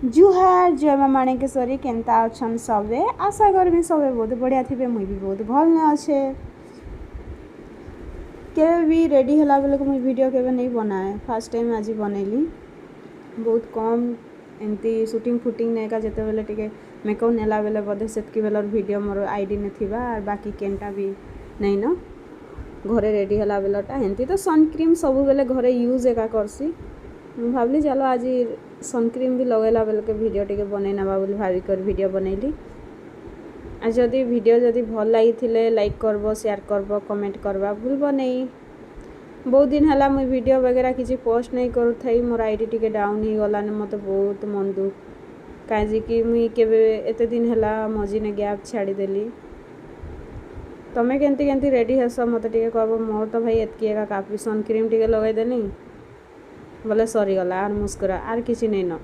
जुहार जय माँ माणिकेश्वरी केन्ता अछन सबे आशा करमी सबे बहुत बढ़िया थे मुई भी बहुत भल न अच्छे केवे भी रेडी होला बेले को मुई वीडियो केवे नहीं बनाए फास्ट टाइम आज बनैली बहुत कम एमती शूटिंग फुटिंग नहीं का जिते बेले टिके मेकअप नेला बेले बोधे सेतकी बेलर वीडियो मोर आईडी ने थिबा और बाकी केनटा भी नहीं न घरे रेडी होला बेलटा एमती तो सनक्रीम सब बेले घरे यूज एका करसी भावली चलो आज सनक्रीम भी लगेला बेल के वीडियो टिके बनै नबा बोली भाविकर वीडियो बनैली आ जदि वीडियो जदि भल लगी लाइक करब शेयर करब कमेंट करवा भूलब नहीं बहुत दिन है मुझे वीडियो वगैरह किसी पोस्ट नहीं करू थी मोर आईडी टिके डाउन ही गलाने मत बहुत मन दुख कहीं कि मुई केवे एते दिन है मझी ने गैप छाड़ीदेली तमें केमती केमती रेडी हेस मत टे कह मोर तो भाई एतकी एका काफी सनक्रीम टिके लगेदेनी बोले सरीगला आर मुस्कुरा आर किसी नहीं न